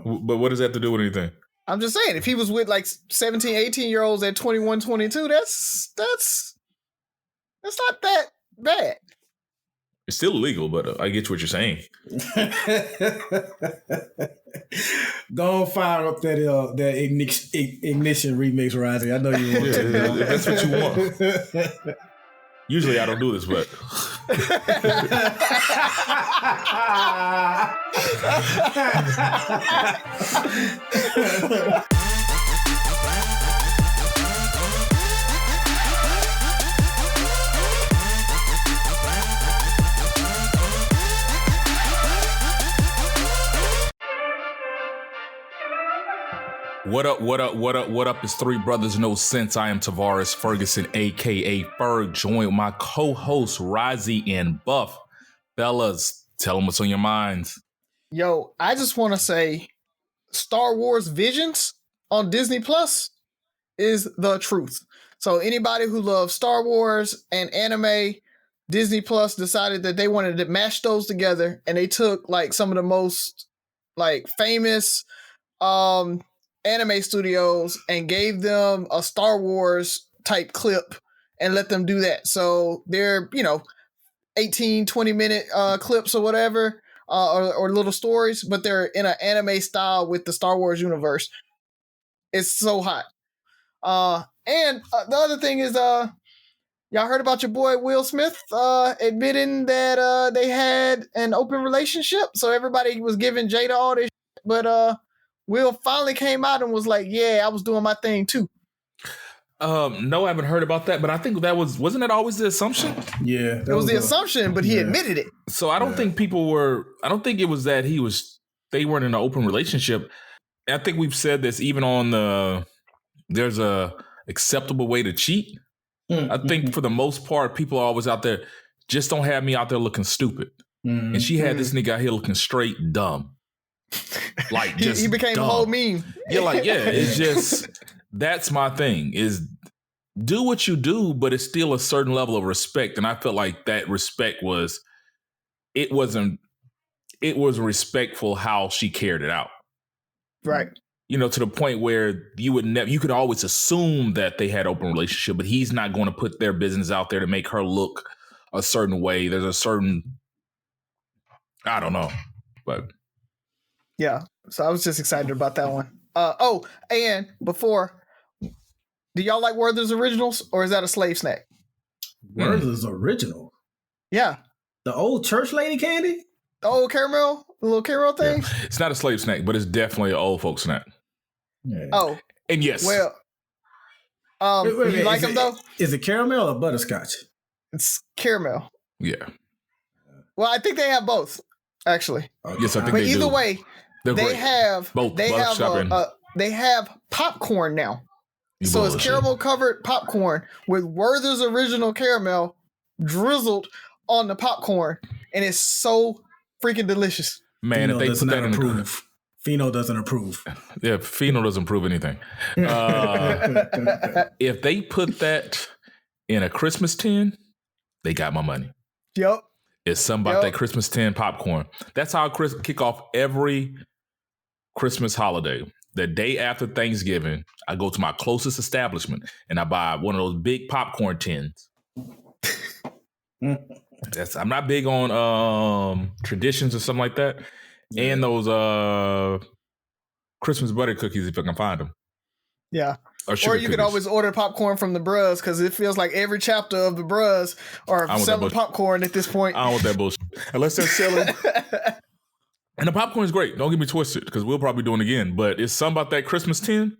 But what does that have to do with anything? I'm just saying, if he was with like 17, 18-year-olds at 21, 22, that's not that bad. It's still illegal, but I get what you're saying. Go on, fire up that ignition remix, Razi. I know you want to. If that's what you want. Usually I don't do this, but What up? It's Three Brothers No Sense. I am Tavares Ferguson, aka Ferg, joined with my co-host Razi and Buff. Fellas, tell them what's on your minds. Yo, I just want to say Star Wars Visions on Disney Plus is the truth. So anybody who loves Star Wars and anime, Disney Plus decided that they wanted to mash those together, and they took like some of the most like famous anime studios and gave them a Star Wars type clip and let them do that. So they're, 18, 20 minute clips or whatever, or little stories, but they're in an anime style with the Star Wars universe. It's so hot. And the other thing is, y'all heard about your boy Will Smith admitting that they had an open relationship. So everybody was giving Jada all this shit, but Will finally came out and was like, yeah, I was doing my thing too. No, I haven't heard about that, but I think wasn't that always the assumption? Yeah. It was the assumption, but he admitted it. So I don't think I don't think it was that they weren't in an open relationship. I think we've said this even on there's a acceptable way to cheat. I think for the most part, people are always out there, just don't have me out there looking stupid. And she had this nigga out here looking straight dumb. Like just he became dumb. a whole meme. It's just that's my thing is do what you do, but it's still a certain level of respect. And I felt like that respect was respectful how she carried it out. Right. To the point where you could always assume that they had open relationship, but he's not going to put their business out there to make her look a certain way. There's a certain, I don't know, but. Yeah, so I was just excited about that one. And before, do y'all like Werther's Originals, or is that a slave snack? Werther's Original? Yeah. The old church lady candy? The old caramel? The little caramel thing? Yeah. It's not a slave snack, but it's definitely an old folk snack. Yeah. Oh. And yes. Well, you like them, though? Is it caramel or butterscotch? It's caramel. Yeah. Well, I think they have both, actually. Okay. Yes, I think but they do. Either way, they have both. They have popcorn now. So bullshit. It's caramel covered popcorn with Werther's Original caramel drizzled on the popcorn, and it's so freaking delicious. Man, Fino if they put that in approve. Fino doesn't approve. Yeah, Fino doesn't prove anything. If they put that in a Christmas tin, they got my money. Yep. It's something about that Christmas tin popcorn. That's how I kick off every Christmas holiday. The day after Thanksgiving, I go to my closest establishment and I buy one of those big popcorn tins. I'm not big on traditions or something like that. Yeah. And those Christmas butter cookies if I can find them. Yeah. Or you could always order popcorn from the Bros because it feels like every chapter of the Bros are selling popcorn at this point. I don't want that bullshit. Unless they're selling. And the popcorn is great. Don't get me twisted because we'll probably do it again. But it's something about that Christmas tin.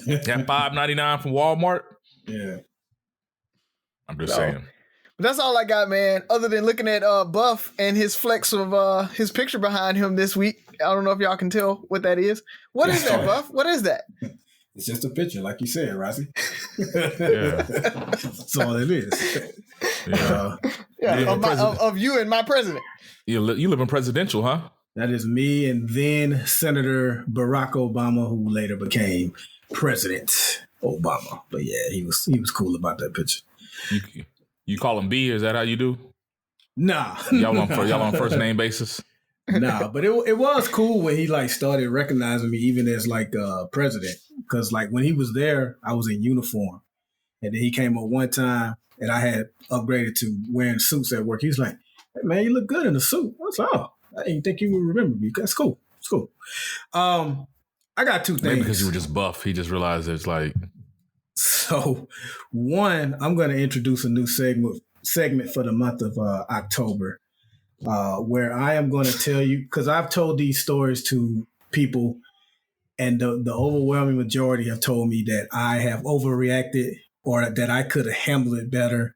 That $5.99 from Walmart. Yeah. I'm just saying. But that's all I got, man. Other than looking at Buff and his flex of his picture behind him this week. I don't know if y'all can tell what that is. What is that, Buff? What is that? It's just a picture, like you said, Razi. Yeah. That's all it is. Of you and my president. You live in presidential, huh? That is me and then Senator Barack Obama, who later became President Obama. But yeah, he was cool about that picture. You call him B? Is that how you do? Nah. Y'all on first name basis? Nah, but it was cool when he like started recognizing me even as like president. Because like when he was there, I was in uniform. And then he came up one time and I had upgraded to wearing suits at work. He was like, "Hey man, you look good in a suit." I was like, "Oh, I didn't think you would remember me." That's cool. It's cool. I got two things. Maybe because you were just buff. He just realized it's like. So, one, I'm going to introduce a new segment for the month of October, where I am going to tell you, because I've told these stories to people, and the overwhelming majority have told me that I have overreacted or that I could have handled it better.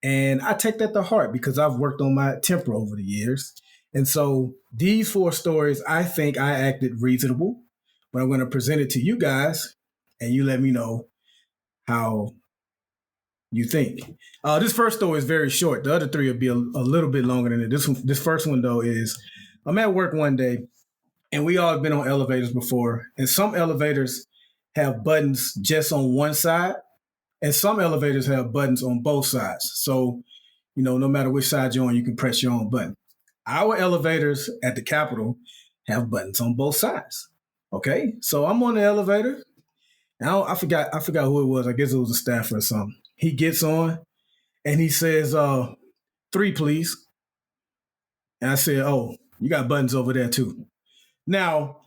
And I take that to heart because I've worked on my temper over the years. And so these 4 stories, I think I acted reasonable, but I'm going to present it to you guys and you let me know how you think. This first story is very short. The other 3 will be a little bit longer than it. This first one, though, is I'm at work one day, and we all have been on elevators before, and some elevators have buttons just on one side, and some elevators have buttons on both sides. So, no matter which side you're on, you can press your own button. Our elevators at the Capitol have buttons on both sides. Okay, so I'm on the elevator. Now I forgot who it was. I guess it was a staffer or something. He gets on and he says, 3, please. And I said, "Oh, you got buttons over there too." Now,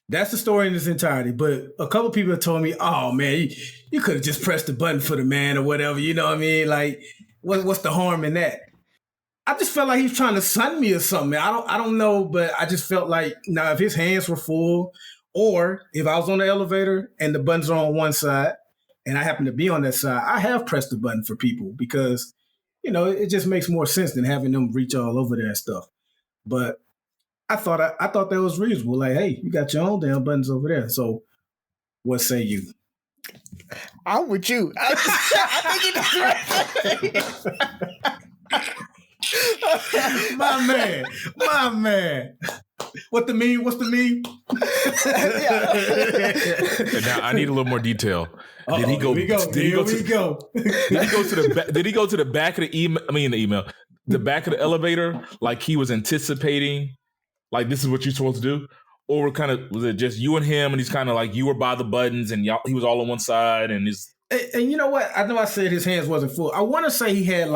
that's the story in its entirety. But a couple people have told me, "Oh man, you could have just pressed the button for the man or whatever." You know what I mean? Like, what's the harm in that? I just felt like he was trying to sun me or something. I don't know, but I just felt like now if his hands were full, or if I was on the elevator and the buttons are on one side and I happen to be on that side, I have pressed the button for people because, it just makes more sense than having them reach all over there and stuff. But I thought that was reasonable. Like, hey, you got your own damn buttons over there. So what say you? I'm with you. I think you did right. My man. What's the meme? Now I need a little more detail. Did he go? Did he go to the back of the email? I mean, the email, the back of the elevator, like he was anticipating, like this is what you're supposed to do, or was it just you and him, and he's kind of like you were by the buttons, and he was all on one side, and his. And you know what? I know I said his hands wasn't full. I want to say he had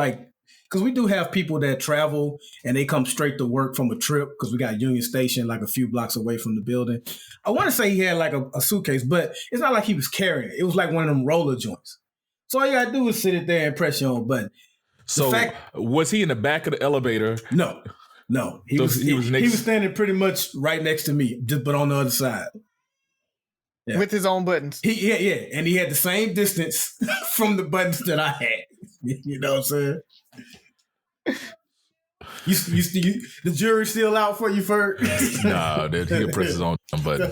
because we do have people that travel and they come straight to work from a trip because we got Union Station like a few blocks away from the building. I want to say he had like a suitcase, but it's not like he was carrying it. It was like one of them roller joints. So all you got to do is sit it there and press your own button. So was he in the back of the elevator? No. He was standing pretty much right next to me, but on the other side. Yeah. With his own buttons. Yeah. And he had the same distance from the buttons that I had. You know what I'm saying? The jury's still out for you, Ferg? No, he can press his own button.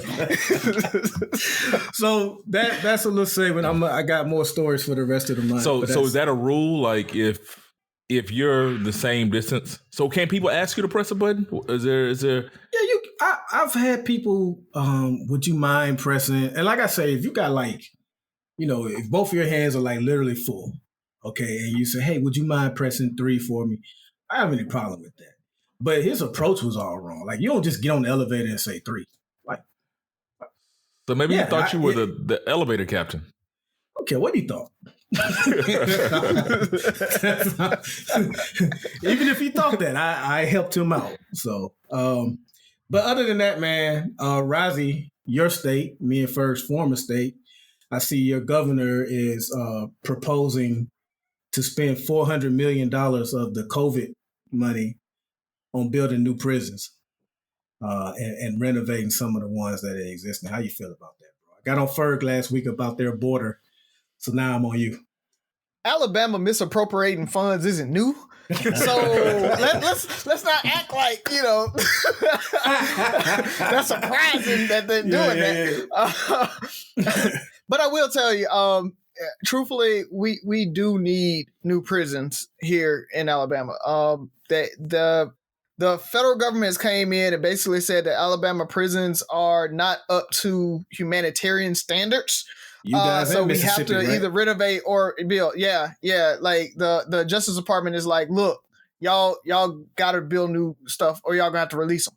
So that's a little segment. I got more stories for the rest of the month. So is that a rule? Like if you're the same distance, so can people ask you to press a button? Is there? Yeah, I've had people. Would you mind pressing? And like I say, if you got if both of your hands are like literally full. Okay, and you say, "Hey, would you mind pressing 3 for me?" I don't have any problem with that. But his approach was all wrong. Like, you don't just get on the elevator and say 3. Like, so maybe he thought you were the elevator captain. Okay, what he thought? Even if he thought that, I helped him out. So, but other than that, man, Razi, your state, me and Ferg's former state, I see your governor is proposing to spend $400 million of the COVID money on building new prisons and renovating some of the ones that are existing. How you feel about that, bro? I got on Ferg last week about their border, so now I'm on you. Alabama misappropriating funds isn't new. So let's not act like, that's surprising that they're doing that. But I will tell you, truthfully, we do need new prisons here in Alabama. The federal government has came in and basically said that Alabama prisons are not up to humanitarian standards. You guys so we have to either renovate or build. Yeah. Like the Justice Department is like, look, y'all got to build new stuff or y'all gonna have to release them.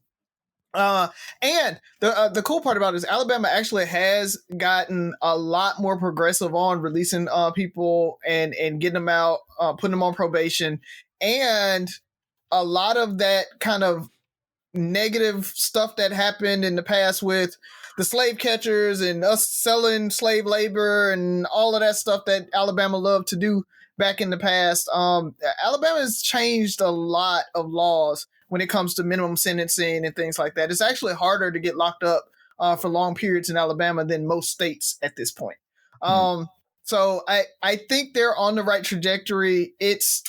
And the cool part about it is Alabama actually has gotten a lot more progressive on releasing people and getting them out, putting them on probation, and a lot of that kind of negative stuff that happened in the past with the slave catchers and us selling slave labor and all of that stuff that Alabama loved to do back in the past. Alabama has changed a lot of laws when it comes to minimum sentencing and things like that. It's actually harder to get locked up for long periods in Alabama than most states at this point. So I think they're on the right trajectory. It's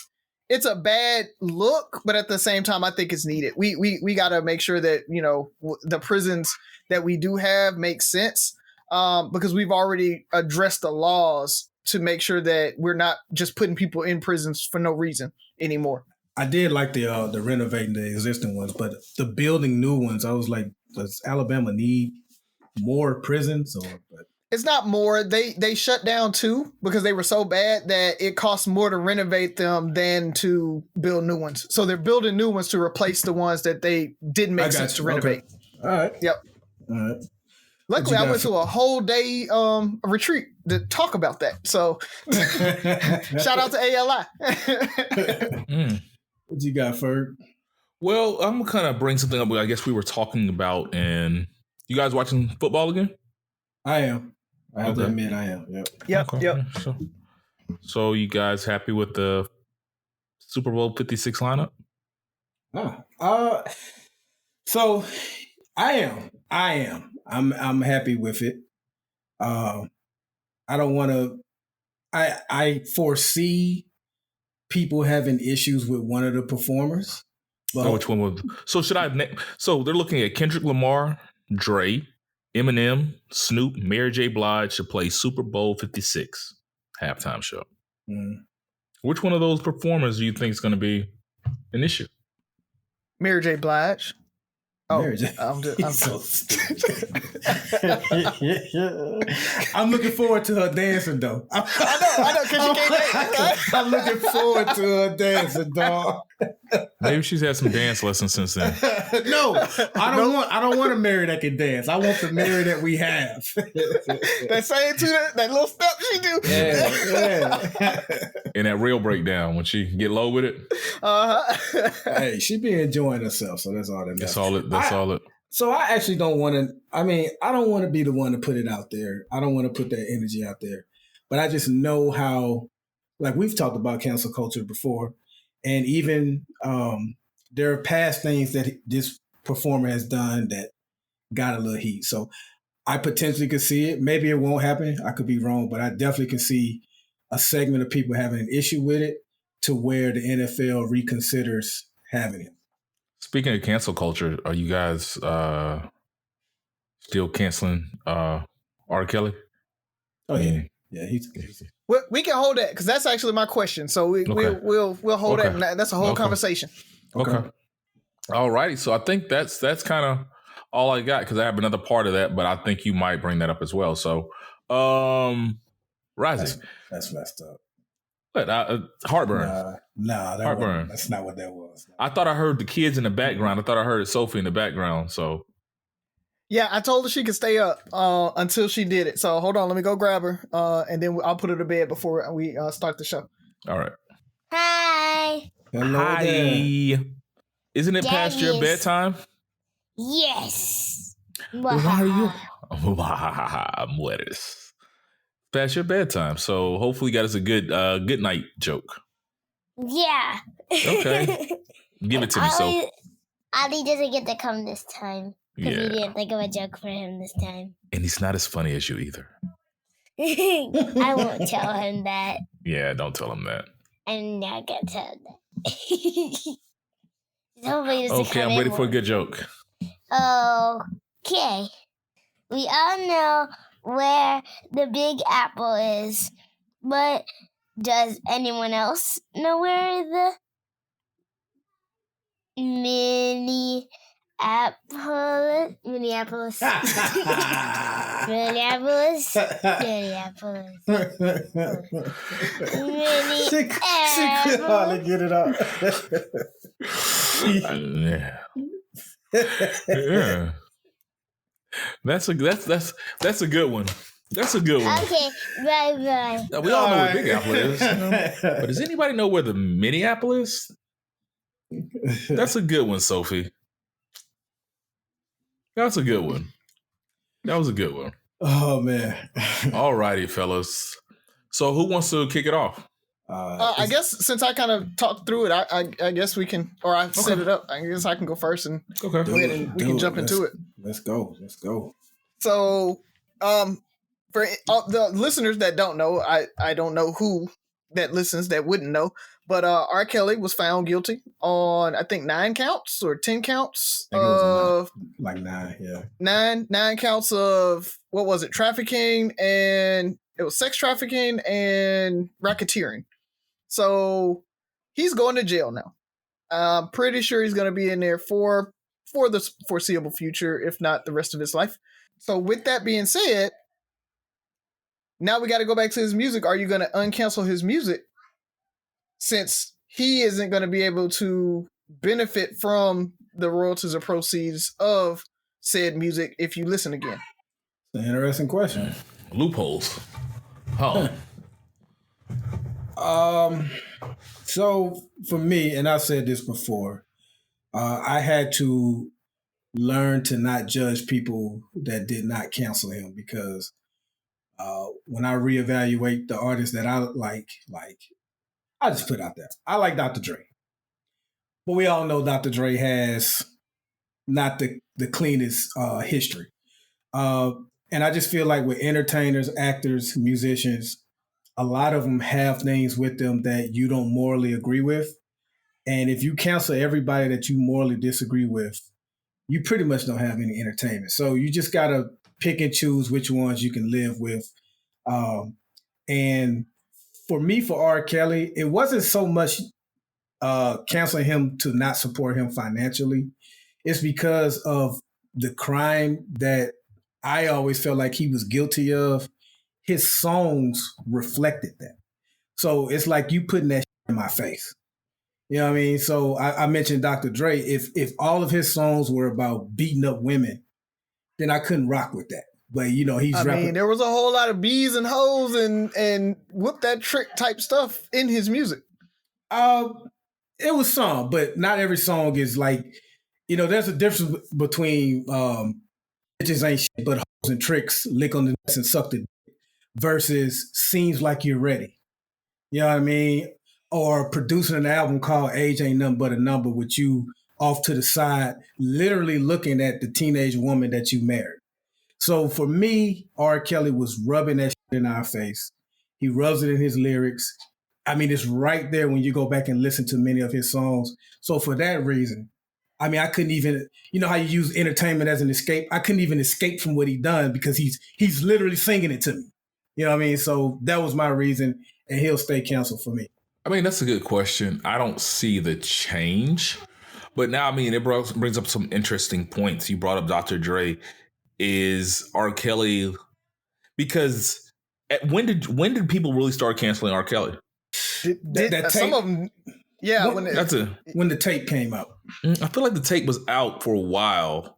a bad look, but at the same time, I think it's needed. We got to make sure that, you know, the prisons that we do have make sense, because we've already addressed the laws to make sure that we're not just putting people in prisons for no reason anymore. I did like the renovating the existing ones, but the building new ones, I was like, does Alabama need more prisons? It's not more. They shut down 2 because they were so bad that it costs more to renovate them than to build new ones. So they're building new ones to replace the ones that they didn't make sense to renovate. Okay. All right. Yep. All right. Luckily, I went to a whole day retreat to talk about that. So shout out to ALI. What you got, Ferg? Well, I'm gonna kind of bring something up. I guess we were talking about, and you guys watching football again? I am. I have to admit, I am. Yep. Yep. So you guys happy with the Super Bowl 56 lineup? So I am. I'm happy with it. I don't want to. I foresee people having issues with one of the performers. But which one was? So should I? So they're looking at Kendrick Lamar, Dre, Eminem, Snoop, Mary J Blige to play Super Bowl 56 halftime show. Which one of those performers do you think is going to be an issue? Mary J Blige. Oh, Mary J. I'm so stupid. I'm looking forward to her dancing, though. I know, because she can't dance. I'm looking forward to her dancing, dog. Maybe she's had some dance lessons since then. No, I don't want a Mary that can dance. I want the Mary that we have. That same that little step she do. Yeah. And that real breakdown when she get low with it. Hey, she be enjoying herself, so that's all that matters. That's all it. So I actually don't want to. I mean, I don't want to be the one to put it out there. I don't want to put that energy out there. But I just know how, like we've talked about cancel culture before, and even there are past things that this performer has done that got a little heat. So I potentially could see it. Maybe it won't happen. I could be wrong, but I definitely can see a segment of people having an issue with it to where the NFL reconsiders having it. Speaking of cancel culture, are you guys still canceling R. Kelly? Oh yeah, he's we can hold that because that's actually my question. So we'll hold that. And that's a whole conversation. Okay. All righty. So I think that's kind of all I got because I have another part of that, but I think you might bring that up as well. So, Razi, that's messed up. What? Heartburn. Nah, Heartburn. That's not what that was. I thought I heard the kids in the background. I thought I heard Sophie in the background. So yeah, I told her she could stay up until she did it. So hold on, let me go grab her, and then I'll put her to bed before we start the show. All right. Hi. Hello Hi. there. Isn't it past your bedtime? Yes. Why are you? Mueres. Past your bedtime. So hopefully you got us a good night joke. Yeah. Okay. Give it to me, so. Ali doesn't get to come this time. Because Yeah. we didn't think of a joke for him this time. And he's not as funny as you either. I won't tell him that. Yeah, don't tell him that. I'm not going to tell him that. Hopefully he doesn't Okay, come I'm in ready for a more. good joke. Okay. We all know where the Big Apple is, but does anyone else know where the Minneapolis? Minneapolis. She could hardly get it out. Yeah. Yeah. That's a good one. That's a good one. Okay, bye. Now, we all know where Big Apple is, but does anybody know where the Mini Apple is? That's a good one, Sophie. That's a good one. That was a good one. Oh man. All righty, fellas. So who wants to kick it off? I guess since I kind of talked through it, I guess we can, or I set it up. I guess I can go first and we can jump into it. Let's go. So, for the listeners that don't know, I don't know who that listens that wouldn't know, but R. Kelly was found guilty on I think 9 counts or 10 counts of like 9, yeah, 9 counts of what was it? Trafficking, and it was sex trafficking and racketeering. So he's going to jail now. I'm pretty sure he's going to be in there for the foreseeable future, if not the rest of his life. So with that being said, now we got to go back to his music. Are you going to uncancel his music since he isn't going to be able to benefit from the royalties or proceeds of said music if you listen again? It's an interesting question. Loopholes. Huh. So for me, and I've said this before, I had to learn to not judge people that did not cancel him, because when I reevaluate the artists that I like, I just put out there. I like Dr. Dre. But we all know Dr. Dre has not the cleanest history. And I just feel like with entertainers, actors, musicians, a lot of them have things with them that you don't morally agree with. And if you cancel everybody that you morally disagree with, you pretty much don't have any entertainment. So you just got to pick and choose which ones you can live with. And for me, for R. Kelly, it wasn't so much canceling him to not support him financially. It's because of the crime that I always felt like he was guilty of. His songs reflected that. So it's like you putting that in my face. You know what I mean? So I mentioned Dr. Dre. If all of his songs were about beating up women, then I couldn't rock with that. But he's I rapping. mean, there was a whole lot of bees and hoes and whoop that trick type stuff in his music. It was some, but not every song is like, there's a difference between bitches ain't shit but hoes and tricks, lick on the nuts and suck the dick, versus seems like you're ready. You know what I mean? Or producing an album called Age Ain't Nothing But a Number with you off to the side, literally looking at the teenage woman that you married. So for me, R. Kelly was rubbing that shit in our face. He rubs it in his lyrics. I mean, it's right there when you go back and listen to many of his songs. So for that reason, I mean, I couldn't even, how you use entertainment as an escape? I couldn't even escape from what he done because he's literally singing it to me. You know what I mean? So that was my reason, and he'll stay canceled for me. I mean, that's a good question. I don't see the change. But now, I mean, it brings up some interesting points. You brought up Dr. Dre. Is R. Kelly, because when did people really start canceling R. Kelly? That some tape, of them, yeah. when the tape came out. I feel like the tape was out for a while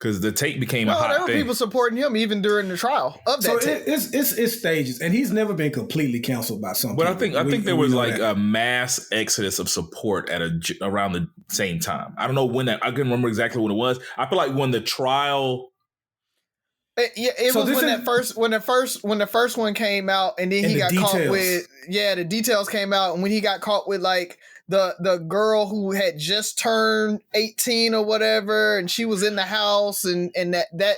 because the tape became a hot there were thing. people supporting him even during the trial of that. So tape. it's stages, and he's never been completely canceled by something. But I think there was like a mass exodus of support at around the same time. I don't know when I couldn't remember exactly when it was. I feel like when the trial. It was when the first one came out, and then he got caught with the details came out, and when he got caught with like the girl who had just turned 18 or whatever, and she was in the house, and that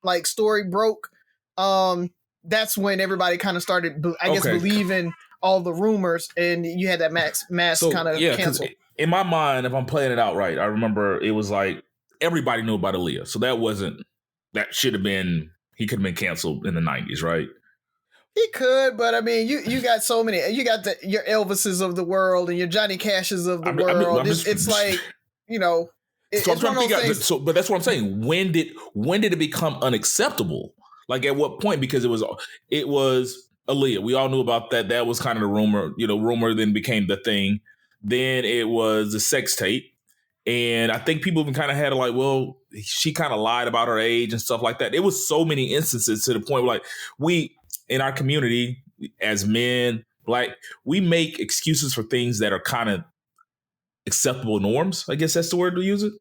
like story broke. That's when everybody kind of started, I guess, believing all the rumors, and you had that mass kind of cancel. In my mind, if I'm playing it out right, I remember it was like everybody knew about Aaliyah, so that should have been, he could have been canceled in the 90s, right? He could, but I mean, you got so many. You got your Elvises of the world and your Johnny Cashes of the world. It's like, it's one of those things. But that's what I'm saying. When did it become unacceptable? Like at what point? Because it was Aaliyah. We all knew about that. That was kind of the rumor. Rumor then became the thing. Then it was the sex tape. And I think people even kind of had it like, well, she kind of lied about her age and stuff like that. It was so many instances to the point where, like, we in our community as men, like, we make excuses for things that are kind of acceptable norms. I guess that's the word to use it.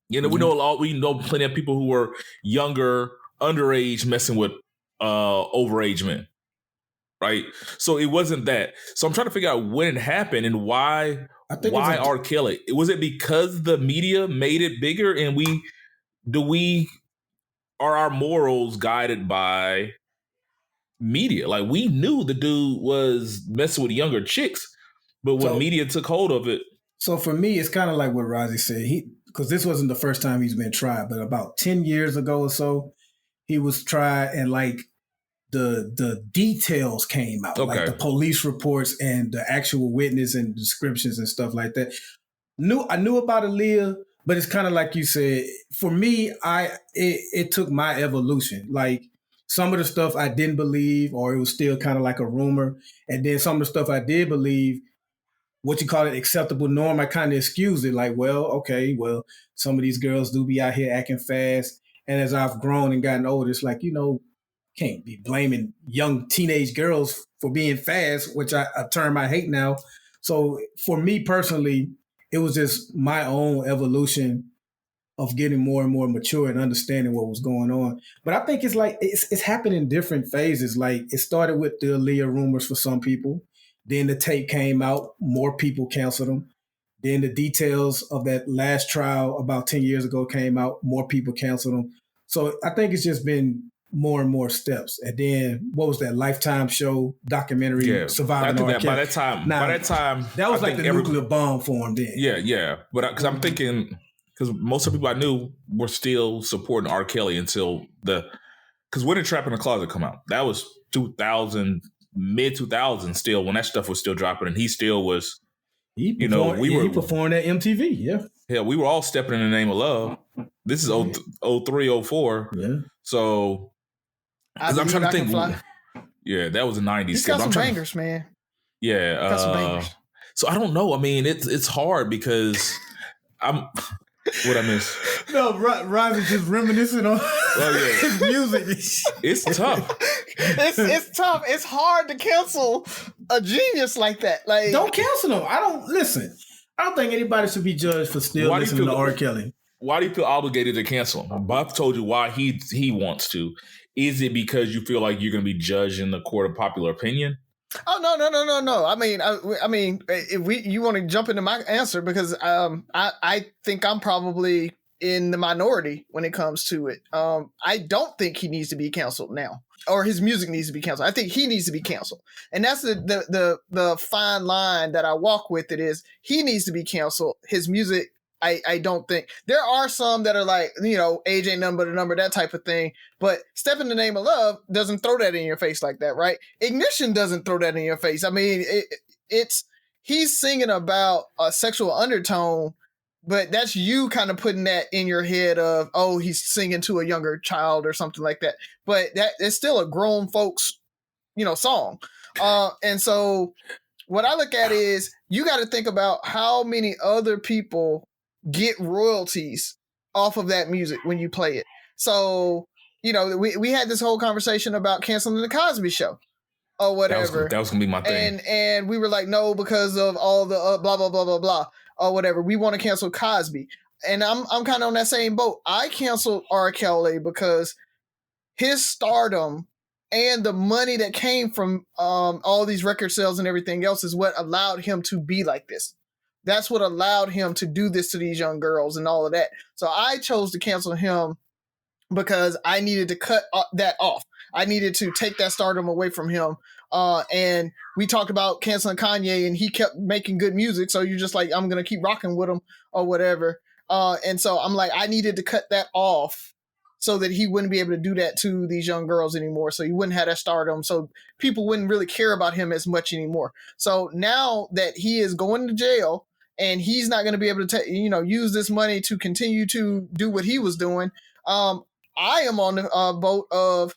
You know, we know plenty of people who were younger, underage, messing with overage men. Right. So it wasn't that. So I'm trying to figure out when it happened and why R. Kelly. Was it because the media made it bigger and are our morals guided by media? Like, we knew the dude was messing with younger chicks, but when media took hold of it. So for me, it's kind of like what Razi said. Because this wasn't the first time he's been tried, but about 10 years ago or so, he was tried, and like the details came out, like the police reports and the actual witness and descriptions and stuff like that. I knew about Aaliyah, but it's kind of like you said. For me, it took my evolution. Like, some of the stuff I didn't believe, or it was still kind of like a rumor, and then some of the stuff I did believe, what you call it, acceptable norm, I kind of excused it. Like, some of these girls do be out here acting fast, and as I've grown and gotten older, it's like, can't be blaming young teenage girls for being fast, which a term I hate now. So for me personally, it was just my own evolution of getting more and more mature and understanding what was going on. But I think it's like it's happened in different phases. Like, it started with the Aaliyah rumors for some people. Then the tape came out, more people canceled them. Then the details of that last trial about 10 years ago came out, more people canceled them. So I think it's just been more and more steps. And then what was that Lifetime show documentary, Surviving R. Kelly? By that time, that was like the nuclear bomb for him then. Yeah. But because I'm thinking, because most of the people I knew were still supporting R. Kelly until because when did Trap in the Closet come out? That was 2000, mid 2000s still, when that stuff was still dropping, and he still was. He performed at MTV. Yeah. Yeah, we were all stepping in the name of love. This is 03, 04. Yeah. So. Because I'm trying to think. Yeah, that was the 90s. He's got some bangers, man. Yeah. Got some bangers. So I don't know. I mean, it's hard because I'm. What I miss? No, Razi just reminiscing on his music. It's tough. It's tough. It's hard to cancel a genius like that. Like, don't cancel him. I don't think anybody should be judged for still listening to R. Kelly. Why do you feel obligated to cancel him? Buff told you why he wants to. Is it because you feel like you're going to be judged in the court of popular opinion? Oh, no. I mean, if you want to jump into my answer, because I think I'm probably in the minority when it comes to it. I don't think he needs to be canceled now, or his music needs to be canceled. I think he needs to be canceled, and that's the fine line that I walk with. It is, he needs to be canceled. His music, I don't think. There are some that are like, age ain't nothing but a number, that type of thing. But Step in the Name of Love doesn't throw that in your face like that, right? Ignition doesn't throw that in your face. I mean, he's singing about a sexual undertone, but that's you kind of putting that in your head of, oh, he's singing to a younger child or something like that. But that it's still a grown folks, song. And so what I look at is, you got to think about how many other people get royalties off of that music when you play it. So, we had this whole conversation about canceling the Cosby Show or whatever. That was gonna be my thing. And we were like, no, because of all the blah blah blah blah blah or whatever. We want to cancel Cosby, and I'm kind of on that same boat. I canceled R. Kelly because his stardom and the money that came from all these record sales and everything else is what allowed him to be like this. That's what allowed him to do this to these young girls and all of that. So I chose to cancel him because I needed to cut that off. I needed to take that stardom away from him. And we talked about canceling Kanye, and he kept making good music. So you're just like, I'm going to keep rocking with him or whatever. And so I'm like, I needed to cut that off so that he wouldn't be able to do that to these young girls anymore. So he wouldn't have that stardom. So people wouldn't really care about him as much anymore. So now that he is going to jail, and he's not going to be able to use this money to continue to do what he was doing, I am on the boat of,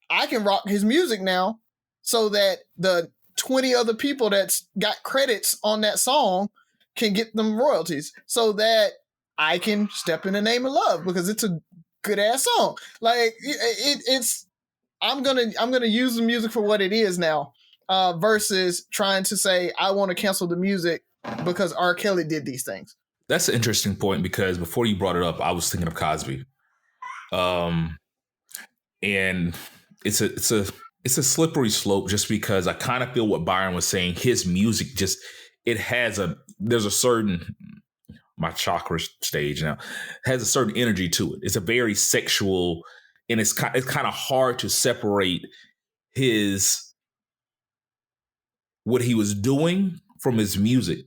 I can rock his music now, so that the 20 other people that's got credits on that song can get them royalties so that I can step in the name of love because it's a good ass song. Like it's I'm gonna use the music for what it is now, versus trying to say I want to cancel the music because R. Kelly did these things. That's an interesting point because before you brought it up, I was thinking of Cosby, and it's a slippery slope just because I kind of feel what Byron was saying. His music just there's a certain my chakra stage now has a certain energy to it. It's a very sexual, and it's kind of hard to separate what he was doing from his music.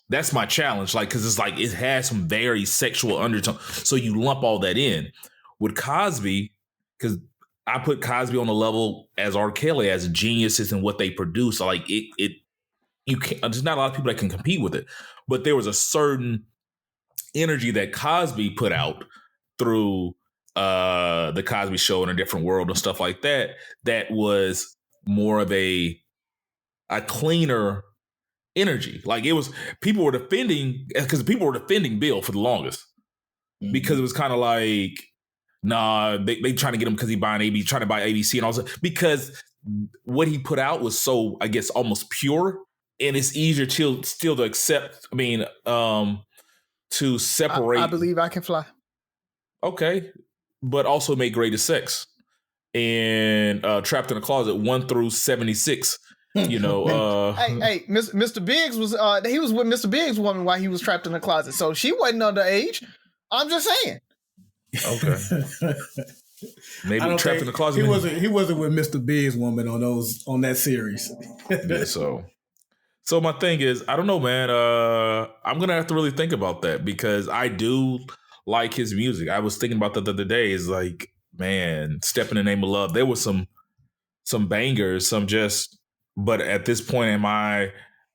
That's my challenge, like, because it's like it has some very sexual undertone. So you lump all that in with Cosby, because I put Cosby on the level as R. Kelly as geniuses in what they produce. Like you can't. There's not a lot of people that can compete with it, but there was a certain energy that Cosby put out through the Cosby Show and A Different World and stuff like that. That was more of a cleaner energy. Like it was, people were defending Bill for the longest because it was kind of like, nah, they trying to get him because he trying to buy ABC and all that, because what he put out was so, I guess, almost pure, and it's easier still to accept. I mean, to separate. I Believe I Can Fly. Okay, but also Make Greatest Sex and Trapped in a Closet 1 through 76. You know, hey, Mr. Biggs was he was with Mr. Biggs' woman while he was trapped in the closet, so she wasn't underage. I'm just saying. Okay, maybe Trapped in the Closet. He wasn't with Mr. Biggs' woman on that series. Yeah, so my thing is, I don't know, man. I'm gonna have to really think about that because I do like his music. I was thinking about that the other day. Is like, man, Step in the Name of Love. There was some bangers, but at this point, am I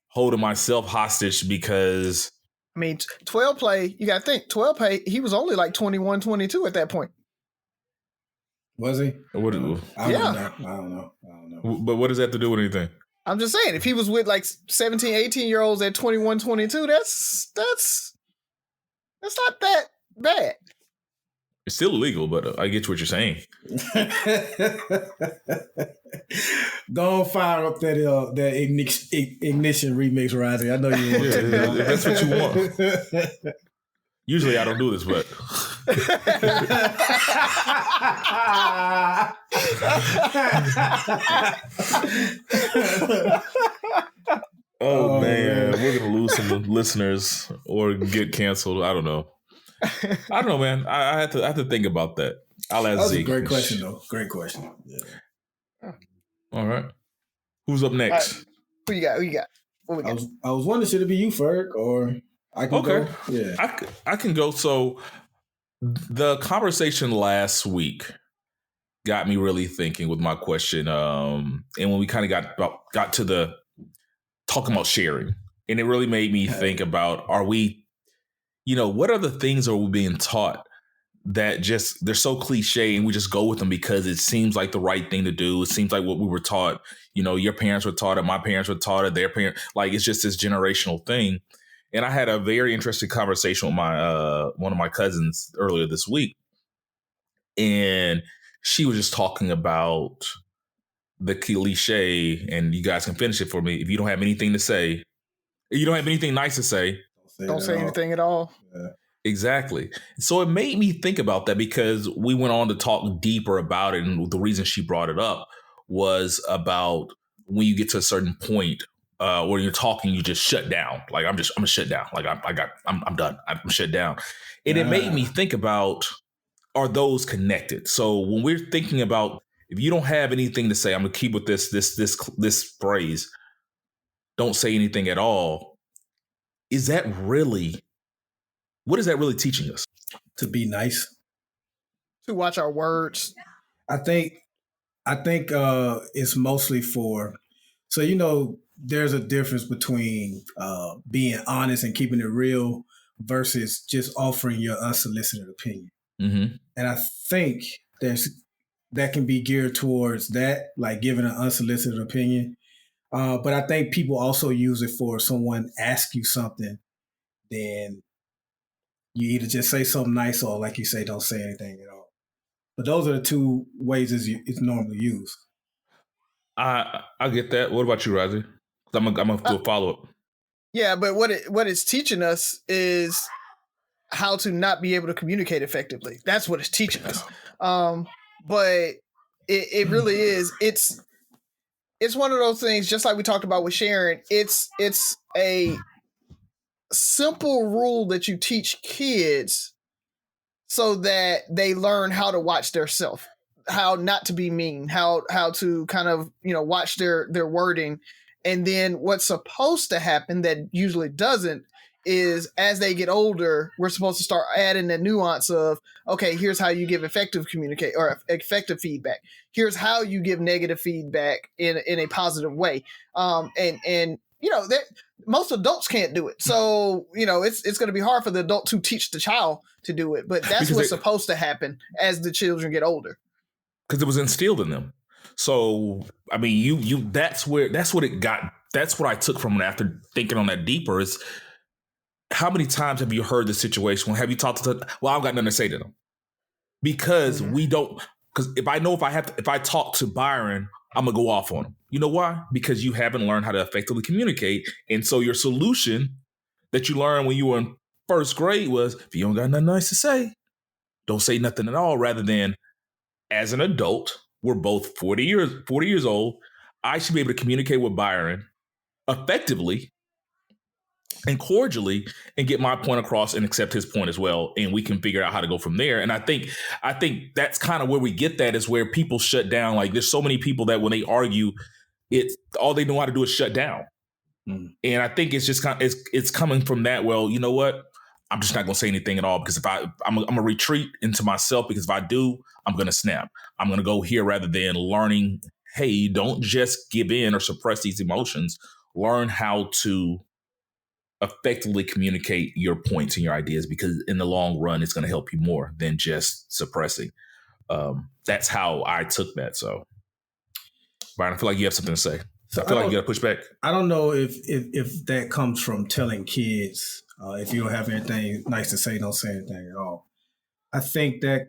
holding myself hostage because? I mean, 12 Play, you got to think, 12 Play, he was only like 21, 22 at that point. Was he? I don't know. But what does that have to do with anything? I'm just saying, if he was with like 17, 18-year-olds at 21, 22, that's not that bad. It's still illegal, but I get what you're saying. Go on, fire up that ignition remix, Razi. I know you want to. If that's what you want. Usually I don't do this, but oh man, we're gonna lose some listeners or get canceled. I don't know. Man. I have to think about that. I'll ask Zeke. That's a great question, though. Great question. Yeah. All right. Who's up next? Right. Who you got? What we got? I was wondering, should it be you, Ferg, or I can go? Yeah. I can go. So the conversation last week got me really thinking with my question. And when we kind of got to the talking about sharing, and it really made me think about, are we, what other things are we being taught that just, they're so cliche and we just go with them because it seems like the right thing to do. It seems like what we were taught, your parents were taught it, my parents were taught it, their parents, like it's just this generational thing. And I had a very interesting conversation with my one of my cousins earlier this week. And she was just talking about the cliche, and you guys can finish it for me. If you don't have anything to say, you don't have anything nice to say, don't say anything at all. Yeah. Exactly. So it made me think about that because we went on to talk deeper about it. And the reason she brought it up was about when you get to a certain point where you're talking, you just shut down. Like, I'm gonna shut down. Like I'm done. I'm shut down. And it made me think about, are those connected? So when we're thinking about, if you don't have anything to say, I'm gonna keep with this phrase, don't say anything at all. Is that really, what is that really teaching us? To be nice. To watch our words. I think it's mostly for, so there's a difference between being honest and keeping it real versus just offering your unsolicited opinion. Mm-hmm. And I think that can be geared towards that, like giving an unsolicited opinion. But I think people also use it for someone ask you something, then you either just say something nice or, like you say, don't say anything at all. But those are the two ways it's normally used. I get that. What about you, Razi? I'm gonna do a follow up. Yeah, but what it's teaching us is how to not be able to communicate effectively. That's what it's teaching us. But it really is. It's one of those things, just like we talked about with Sharon. It's a simple rule that you teach kids so that they learn how to watch their self, how not to be mean, how to kind of, watch their wording. And then what's supposed to happen that usually doesn't is, as they get older, we're supposed to start adding the nuance of, okay, here's how you give effective communicate or effective feedback. Here's how you give negative feedback in a positive way. And that most adults can't do it. So, it's going to be hard for the adult to teach the child to do it. But that's what's supposed to happen as the children get older. Because it was instilled in them. So, I mean, that's what I took from it after thinking on that deeper is, how many times have you heard this situation? Have you talked to them? Well, I've got nothing to say to them. Because because if I talk to Byron, I'm going to go off on him. You know why? Because you haven't learned how to effectively communicate. And so your solution that you learned when you were in first grade was, if you don't got nothing nice to say, don't say nothing at all. Rather than, as an adult, we're both 40 years old. I should be able to communicate with Byron effectively and cordially and get my point across and accept his point as well. And we can figure out how to go from there. And I think that's kind of where we get that, is where people shut down. Like, there's so many people that when they argue, all they know how to do is shut down. Mm. And I think it's just it's coming from that. Well, you know what? I'm just not going to say anything at all, because I'm going to retreat into myself, because if I do, I'm going to snap. I'm going to go here rather than learning, hey, don't just give in or suppress these emotions. Learn how to effectively communicate your points and your ideas, because in the long run, it's going to help you more than just suppressing. That's how I took that. So, Byron, I feel like you have something to say. So I feel like you got to push back. I don't know if that comes from telling kids, if you don't have anything nice to say, don't say anything at all. I think that,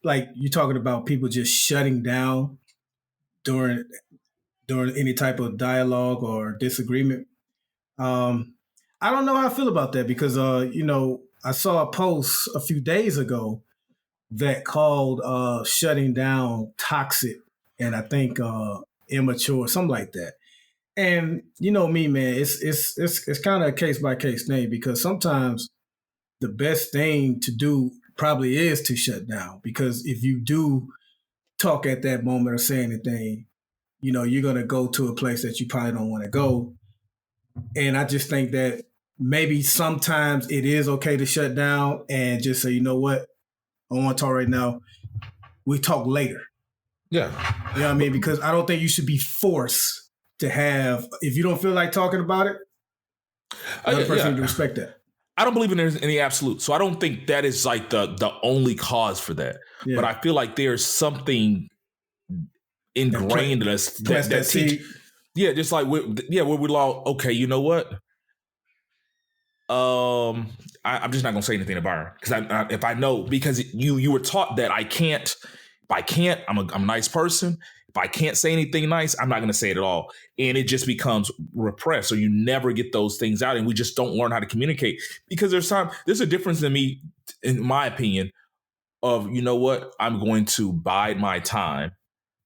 like you're talking about people just shutting down during any type of dialogue or disagreement. I don't know how I feel about that, because, I saw a post a few days ago that called shutting down toxic and I think immature, something like that. And you know me, man, it's kind of a case by case thing, because sometimes the best thing to do probably is to shut down, because if you do talk at that moment or say anything, you're going to go to a place that you probably don't want to go. And I just think that maybe sometimes it is okay to shut down and just say, you know what, I don't want to talk right now. We talk later. Yeah. You know what I mean? Because I don't think you should be forced to have, if you don't feel like talking about it, another person to respect that. I don't believe in there's any absolute. So I don't think that is like the only cause for that. Yeah. But I feel like there's something ingrained in us that teach. Yeah, just like where we law. Okay, you know what? I'm just not gonna say anything to Byron, because if I know, because you were taught that I can't. If I can't, I'm a nice person. If I can't say anything nice, I'm not going to say it at all. And it just becomes repressed. So you never get those things out, and we just don't learn how to communicate, because there's a difference in me, in my opinion, of, you know what, I'm going to bide my time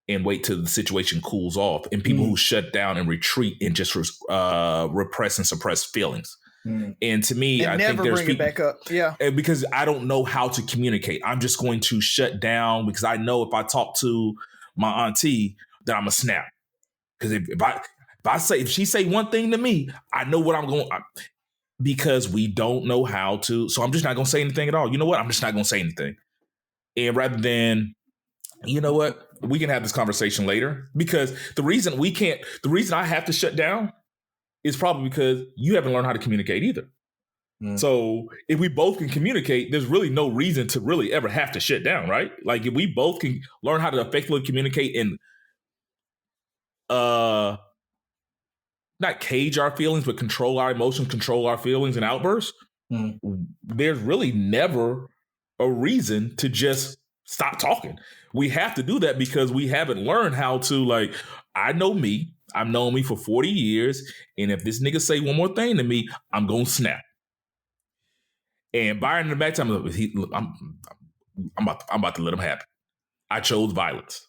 and wait till the situation cools off, and people who shut down and retreat and just repress and suppress feelings. And to me, I think there's bring it back up. Yeah. Because I don't know how to communicate. I'm just going to shut down, because I know if I talk to my auntie, then I'm a snap. Because if she say one thing to me, I know what I'm going, because we don't know how to. So I'm just not going to say anything at all. You know what? I'm just not going to say anything. And rather than, you know what, we can have this conversation later, because the reason I have to shut down is probably because you haven't learned how to communicate either. So if we both can communicate, there's really no reason to really ever have to shut down, right? Like, if we both can learn how to effectively communicate and not cage our feelings, but control our emotions, control our feelings and outbursts, there's really never a reason to just stop talking. We have to do that because we haven't learned how to, like, I know me. I've known me for 40 years. And if this nigga say one more thing to me, I'm going to snap. And Byron in the back time, I'm about to let him happen. I chose violence.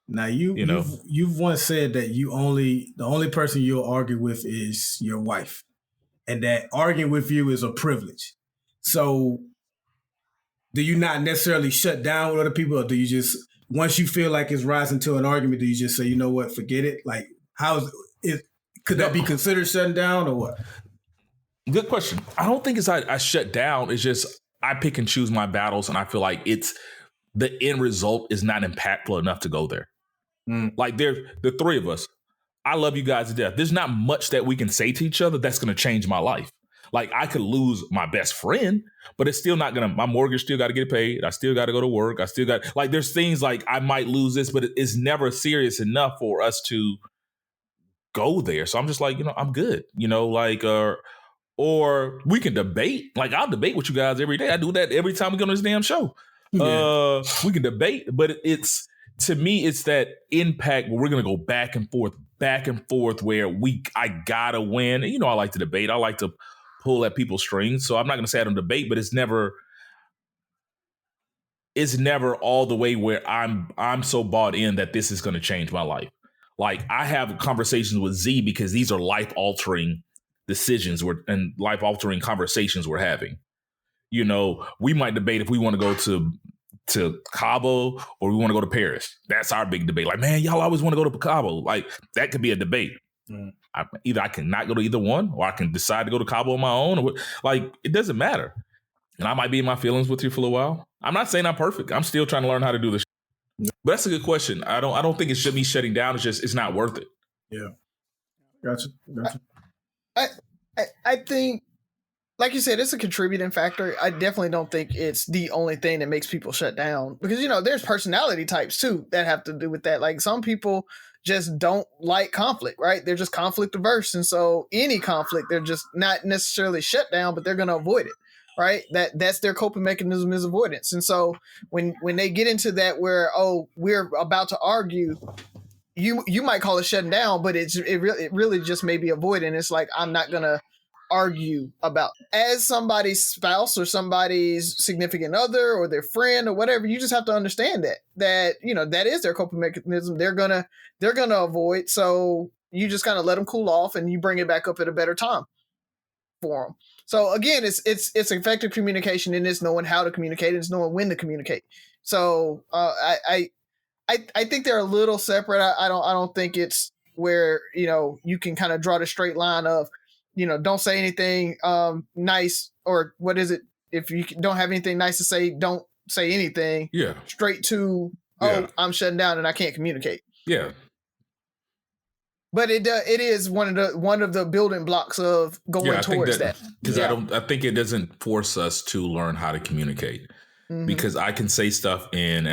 Now you've once said that the only person you'll argue with is your wife, and that arguing with you is a privilege. So, do you not necessarily shut down with other people, or do you just, once you feel like it's rising to an argument, do you just say, you know what, forget it? Like, could that be considered shutting down or what? Good question. I don't think it's I shut down. It's just I pick and choose my battles, and I feel like the end result is not impactful enough to go there. Like the three of us, I love you guys to death. There's not much that we can say to each other that's going to change my life. Like, I could lose my best friend, but it's still not going to, my mortgage still got to get paid. I still got to go to work. I still got, like, there's things like I might lose this, but it's never serious enough for us to go there. So I'm just like, I'm good, like, or we can debate. Like, I'll debate with you guys every day. I do that every time we go on this damn show. Yeah. We can debate, but to me, it's that impact where we're going to go back and forth where I gotta win. And, I like to debate. I like to pull at people's strings. So I'm not going to say I don't debate, but it's never all the way where I'm so bought in that this is going to change my life. Like, I have conversations with Z because these are life-altering decisions and life-altering conversations we're having. We might debate if we want to go to Cabo or we want to go to Paris. That's our big debate. Like, man, y'all always want to go to Cabo. Like, that could be a debate. Either I can not go to either one, or I can decide to go to Cabo on my own. It doesn't matter. And I might be in my feelings with you for a while. I'm not saying I'm perfect. I'm still trying to learn how to do this. But that's a good question. I don't think it should be shutting down. It's just, it's not worth it. Yeah. Gotcha. I think, like you said, it's a contributing factor. I definitely don't think it's the only thing that makes people shut down, because, there's personality types too that have to do with that. Like, some people just don't like conflict, right? They're just conflict averse. And so any conflict, they're just not necessarily shut down, but they're going to avoid it, right? That's their coping mechanism, is avoidance. And so when they get into that where, we're about to argue, you might call it shutting down, but it really just may be avoiding. It's like, I'm not going to argue about, as somebody's spouse or somebody's significant other or their friend or whatever. You just have to understand that that is their coping mechanism. They're gonna avoid. So you just kind of let them cool off, and you bring it back up at a better time for them. So again, it's effective communication, and it's knowing how to communicate, and it's knowing when to communicate. So I think they're a little separate. I don't think it's where you can kind of draw the straight line of, don't say anything nice, or what is it? If you don't have anything nice to say, don't say anything. Yeah. Straight to, I'm shutting down and I can't communicate. Yeah. But it is one of the building blocks of going towards that. Because I think it doesn't force us to learn how to communicate. Mm-hmm. Because I can say stuff in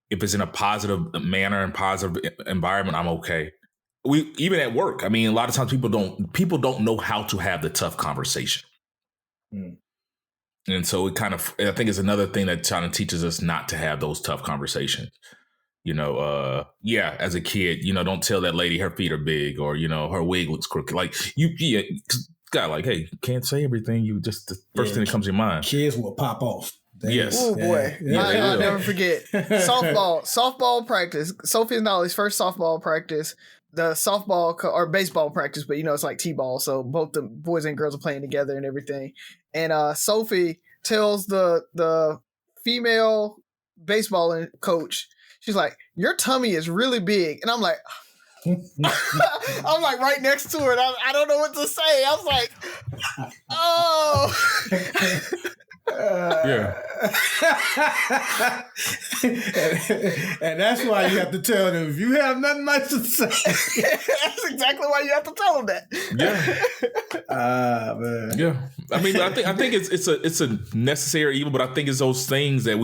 if it's in a positive manner and positive environment, I'm okay. Even at work, I mean, a lot of times people don't know how to have the tough conversation. And so I think it's another thing that kind of teaches us not to have those tough conversations. As a kid, don't tell that lady her feet are big, or, her wig looks crooked. Like, got like, hey, you can't say everything. You just, the first thing that comes to your mind. Kids will pop off. Yes. Oh boy. I'll never forget. Softball practice. Sophie and Nolly's first softball practice. The softball or baseball practice, but it's like t-ball, so both the boys and girls are playing together and everything. And Sophie tells the female baseball coach, she's like, "Your tummy is really big," and I'm like, I'm like right next to her, and I don't know what to say. I was like, oh. Yeah. And that's why you have to tell them, if you have nothing nice to say. That's exactly why you have to tell them that. Yeah. Man. Yeah. I mean, I think it's a necessary evil, but I think it's those things that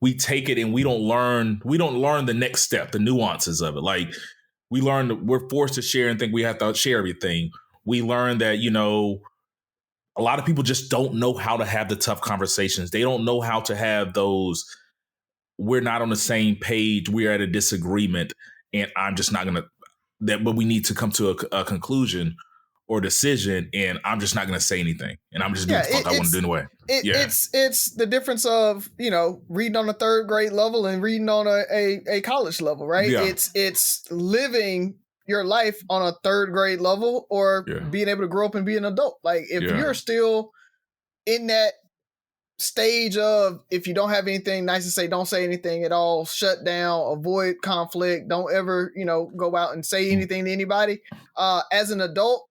we take it and we don't learn the next step, the nuances of it. Like, We learn that we're forced to share and think we have to share everything. We learn that, a lot of people just don't know how to have the tough conversations. They don't know how to have those, we're not on the same page, we're at a disagreement, and I'm just not going to, but we need to come to a conclusion or decision, and I'm just not going to say anything, and I'm just doing what the fuck I want to do anyway. It's the difference of reading on a third grade level and reading on a college level, right? Yeah. It's living your life on a third grade level or being able to grow up and be an adult. Like if you're still in that stage of, if you don't have anything nice to say, don't say anything at all, shut down, avoid conflict, don't ever go out and say anything to anybody, as an adult,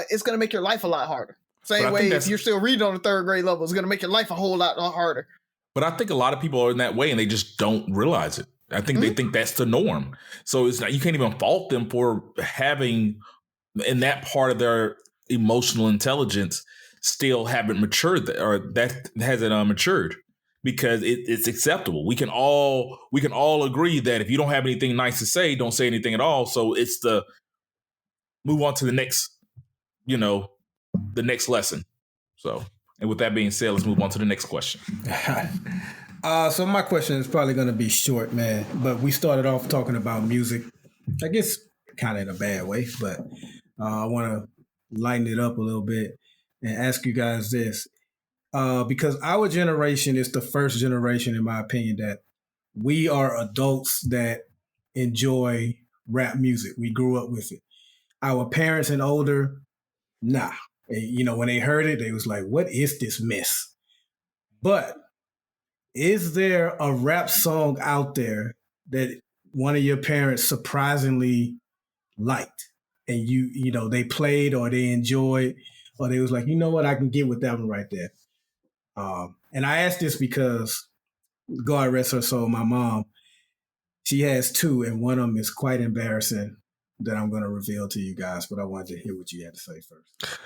it's going to make your life a lot harder. Same way if you're still reading on the third grade level, it's going to make your life a whole lot harder. But I think a lot of people are in that way and they just don't realize it. I think they think that's the norm. So it's not, you can't even fault them for having in that part of their emotional intelligence still haven't matured, or that hasn't matured, because it's acceptable. We can all agree that if you don't have anything nice to say, don't say anything at all. So it's the move on to the next, the next lesson. So, and with that being said, let's move on to the next question. So my question is probably going to be short, man, but we started off talking about music, I guess kind of in a bad way, but I want to lighten it up a little bit and ask you guys this, because our generation is the first generation, in my opinion, that we are adults that enjoy rap music. We grew up with it. Our parents and older, nah. When they heard it, they was like, what is this mess? But is there a rap song out there that one of your parents surprisingly liked and they played or they enjoyed, or they was like, you know what, I can get with that one right there? And I ask this because, God rest her soul, my mom, she has two, and one of them is quite embarrassing that I'm going to reveal to you guys, but I wanted to hear what you had to say first.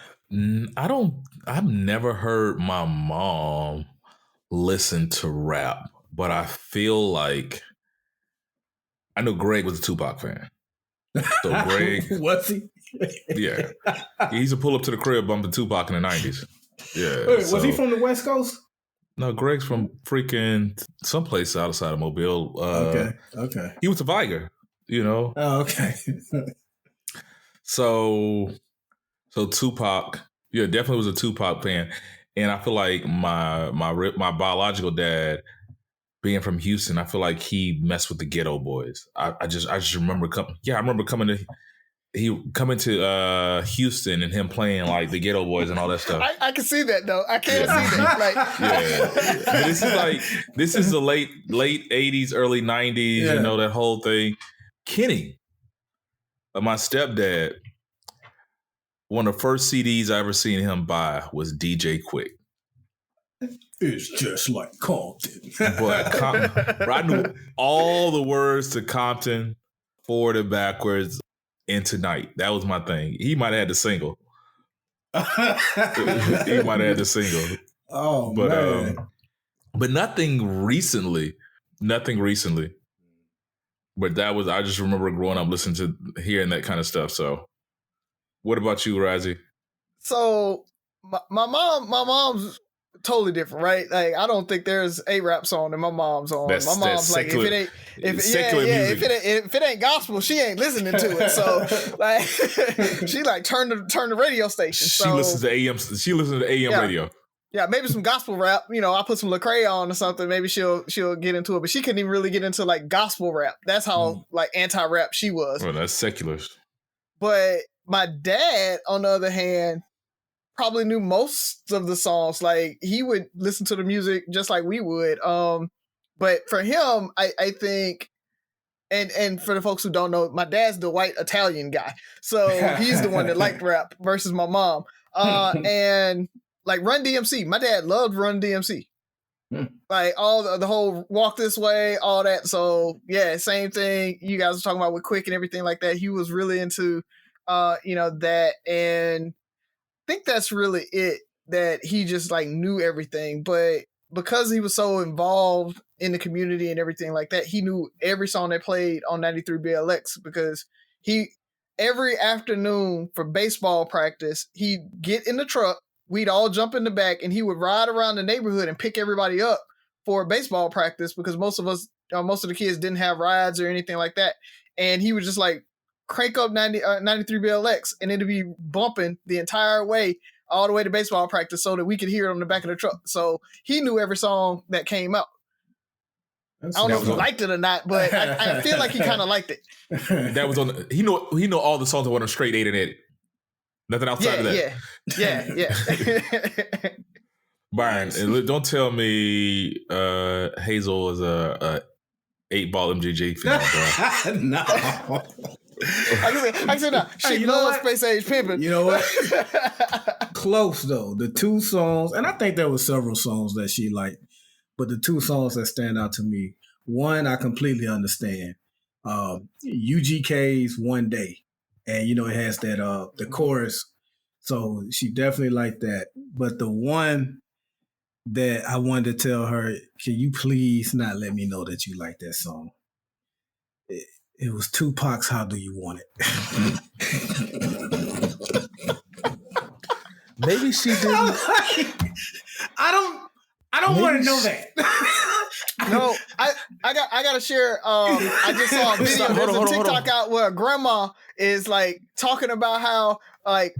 I've never heard my mom listen to rap, but I feel like I know Greg was a Tupac fan. So Greg was he? Yeah, he used to pull up to the crib bumping Tupac in the 90s. Yeah. Wait, was he from the West Coast? No, Greg's from freaking someplace outside of Mobile. Okay. He was a Viger, Oh, okay. So Tupac, definitely was a Tupac fan, and I feel like my biological dad, being from Houston, I feel like he messed with the Ghetto Boys. I just remember coming to Houston and him playing like the Ghetto Boys and all that stuff. I can see that though. I can't see that. This is the late 80s, early 90s. That whole thing. Kenny, my stepdad, one of the first CDs I ever seen him buy was DJ Quick. It's just like Compton. But I knew all the words to Compton, forward and backwards, and Tonight. That was my thing. He might have had the single. Oh, man. But nothing recently. But I just remember growing up listening to, hearing that kind of stuff. So what about you, Razi? So my mom's totally different, right? Like I don't think there's a rap song that my mom's on. My mom's like, if it ain't gospel, she ain't listening to it. So like she like turn the radio station. She listens to AM. She listens to AM radio. Yeah, maybe some gospel rap. I put some Lecrae on or something. Maybe she'll get into it, but she couldn't even really get into like gospel rap. That's how like anti-rap she was. Well, that's secular. But my dad, on the other hand, probably knew most of the songs. Like he would listen to the music just like we would. But for him, I think, and for the folks who don't know, my dad's the white Italian guy, so he's the one that liked rap versus my mom. And like Run DMC, my dad loved Run DMC. Like all the whole Walk This Way, all that. So yeah, same thing you guys were talking about with Quick and everything like that. He was really into that, and I think that's really it, that he just like knew everything. But because he was so involved in the community and everything like that, he knew every song they played on 93 BLX because Every afternoon for baseball practice, he'd get in the truck, we'd all jump in the back, and he would ride around the neighborhood and pick everybody up for baseball practice because most of the kids didn't have rides or anything like that. And he would just like crank up 93 BLX and it'd be bumping the entire way, all the way to baseball practice so that we could hear it on the back of the truck. So he knew every song that came out. I don't know if he liked it or not, but I feel like he kind of liked it. That was on. He know all the songs that went on straight 8 and 8. Nothing outside of that. Yeah. Byron, don't tell me Hazel is a 8-ball MJG fan, bro. No. I said no. She loves Space Age Pimpin'. You know what? Close though. The two songs, and I think there were several songs that she liked, but the two songs that stand out to me, one I completely understand. UGK's One Day. And it has that the chorus. So she definitely liked that. But the one that I wanted to tell her, can you please not let me know that you like that song? It was Tupac's How Do You Want It? Maybe she didn't. I don't want to know that. No, I gotta share. I just saw a video. There's a TikTok out where grandma is like talking about how like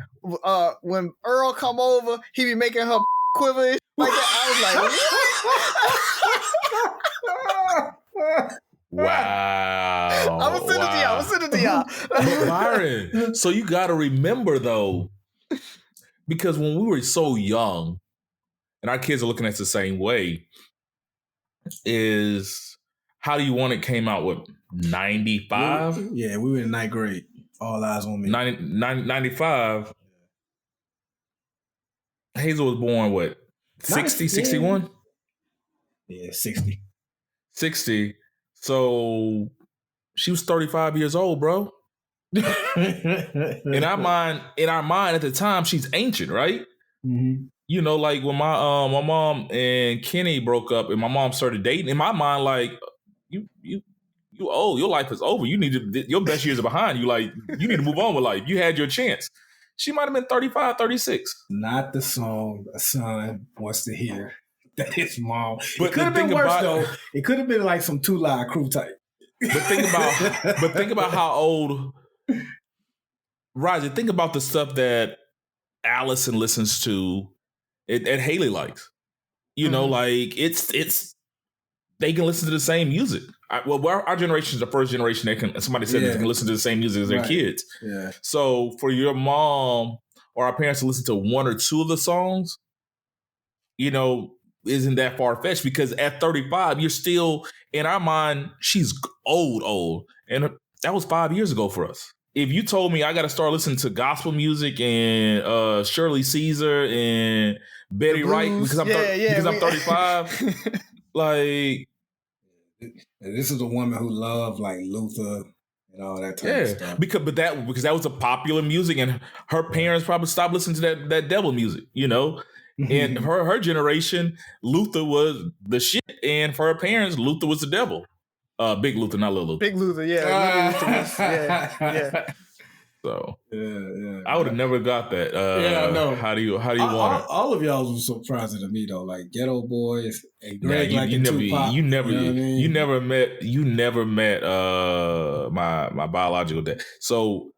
when Earl come over, he be making her quiver like that. I was like, wow. I'm gonna send it to y'all. But Byron, so you got to remember though, because when we were so young, and our kids are looking at it the same way, is How Do You Want It came out with 95? Yeah, we were in 9th grade. All eyes on me. 95. Hazel was born, what, 60, 61? Yeah, 60. 60. So she was 35 years old, bro. In our mind at the time, she's ancient, right? Mm-hmm. Like when my mom and Kenny broke up and my mom started dating, in my mind, like, you old, your life is over. Your best years are behind you. Like, you need to move on with life. You had your chance. She might have been 35, 36. Not the song a son wants to hear that his mom. But it could have been worse though. It could have been like some 2 Live Crew type. But think about how old Razi, think about the stuff that Allison listens to and Haley likes. Like it's they can listen to the same music. Our generation is the first generation somebody said they can listen to the same music as their kids. Yeah. So for your mom or our parents to listen to 1 or 2 of the songs, isn't that far-fetched, because at 35, you're still, in our mind, she's old. And that was 5 years ago for us. If you told me I got to start listening to gospel music and Shirley Caesar and Betty Wright because I'm 35, like... And this is a woman who loved like Luther and all that type of stuff. Because that was a popular music, and her parents probably stopped listening to that devil music, And her generation, Luther was the shit, and for her parents, Luther was the devil. Big Luther, not little Luther. Big Luther, yeah. Yeah. So I would have never got that. I know. How do you want it? All of y'all was surprising to me though, like Ghetto Boys and Greg, you never met my biological dad. So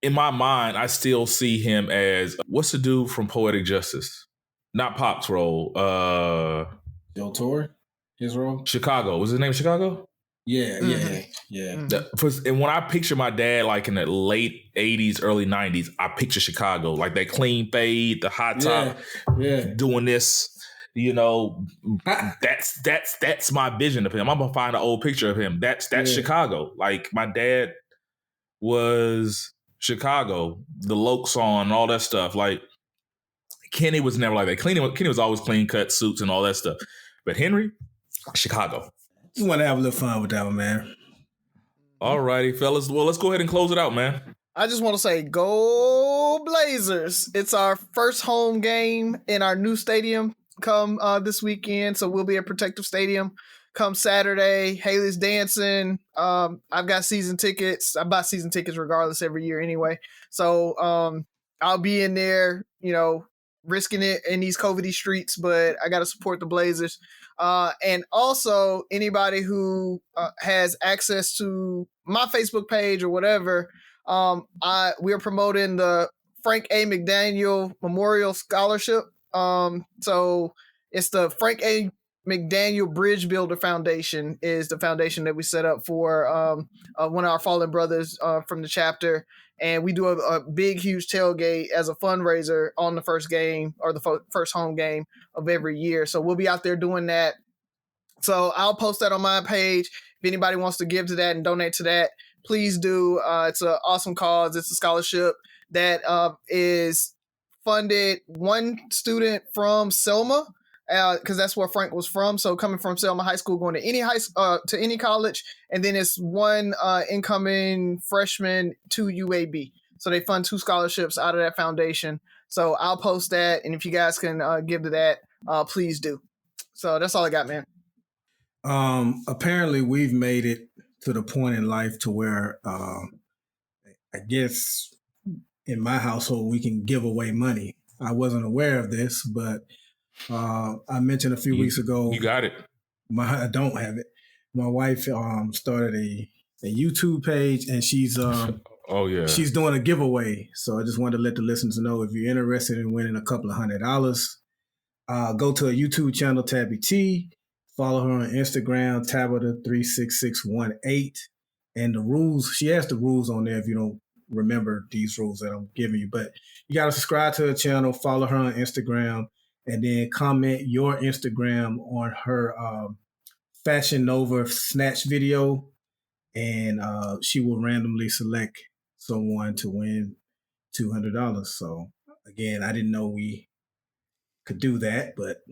in my mind, I still see him as, what's the dude from Poetic Justice? Not Pop's role. Del Toro, his role. Chicago. Was his name Chicago? Yeah. And when I picture my dad, like in the late 80s, early 90s, I picture Chicago, like that clean fade, the hot top, doing this. That's my vision of him. I'm gonna find an old picture of him. That's Chicago. Like my dad was Chicago, the Loke song, and all that stuff. Like Kenny was never like that. Kenny was always clean cut suits and all that stuff. But Henry, Chicago. Just want to have a little fun with that one, man. All righty, fellas. Well, let's go ahead and close it out, man. I just want to say, go Blazers. It's our first home game in our new stadium come this weekend, so we'll be at Protective Stadium come Saturday. Haley's dancing. I've got season tickets. I buy season tickets regardless every year anyway. So I'll be in there, risking it in these COVID streets, but I got to support the Blazers. And also anybody who has access to my Facebook page or whatever, we're promoting the Frank A. McDaniel Memorial Scholarship. So it's the Frank A. McDaniel Bridge Builder Foundation is the foundation that we set up for one of our fallen brothers from the chapter. And we do a big, huge tailgate as a fundraiser on the first game or the first home game of every year. So we'll be out there doing that. So I'll post that on my page. If anybody wants to give to that and donate to that, please do. It's an awesome cause. It's a scholarship that is funded one student from Selma, because that's where Frank was from. So coming from Selma High School, going to any college, and then it's one incoming freshman to UAB. So they fund 2 scholarships out of that foundation. So I'll post that, and if you guys can give to that, please do. So that's all I got, man. Apparently, we've made it to the point in life to where I guess in my household we can give away money. I wasn't aware of this, but I mentioned a few weeks ago. You got it. I don't have it. My wife started a YouTube page, and she's she's doing a giveaway. So I just wanted to let the listeners know, if you're interested in winning a couple of $100, go to a YouTube channel, Tabby T. Follow her on Instagram, Tabitha36618. And the rules, she has the rules on there if you don't remember these rules that I'm giving you. But you got to subscribe to her channel, follow her on Instagram, and then comment your Instagram on her Fashion Nova Snatch video. And she will randomly select someone to win $200. So, again, I didn't know we could do that, but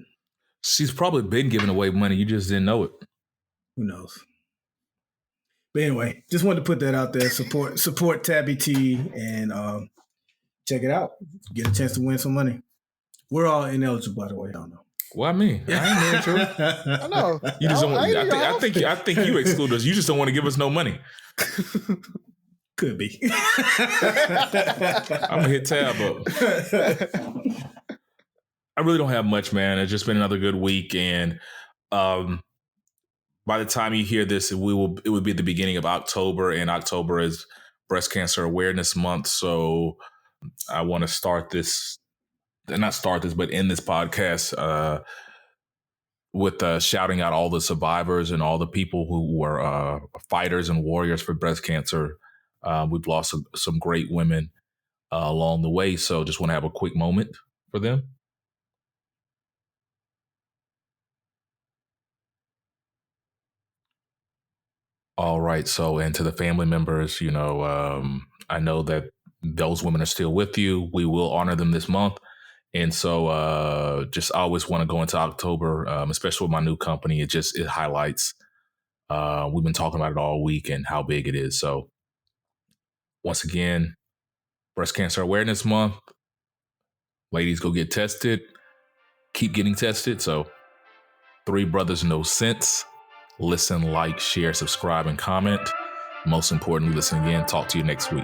she's probably been giving away money. You just didn't know it. Who knows? But anyway, just wanted to put that out there. Support Tabby T, and check it out. Get a chance to win some money. We're all ineligible, by the way. I don't know. Why me? I ain't here. I know. You just don't. I think you exclude us. You just don't want to give us no money. Could be. I'm gonna hit tab up. I really don't have much, man. It's just been another good week, and by the time you hear this, it would be the beginning of October, and October is Breast Cancer Awareness Month. So I want to but end this podcast with shouting out all the survivors and all the people who were fighters and warriors for breast cancer. We've lost some great women along the way, so just want to have a quick moment for them. All right. So, and to the family members, I know that those women are still with you. We will honor them this month. And so just always want to go into October, especially with my new company. It highlights, we've been talking about it all week and how big it is. So once again, Breast Cancer Awareness Month. Ladies, go get tested. Keep getting tested. So 3 Brothers No Sense. Listen, like, share, subscribe, and comment. Most importantly, listen again. Talk to you next week.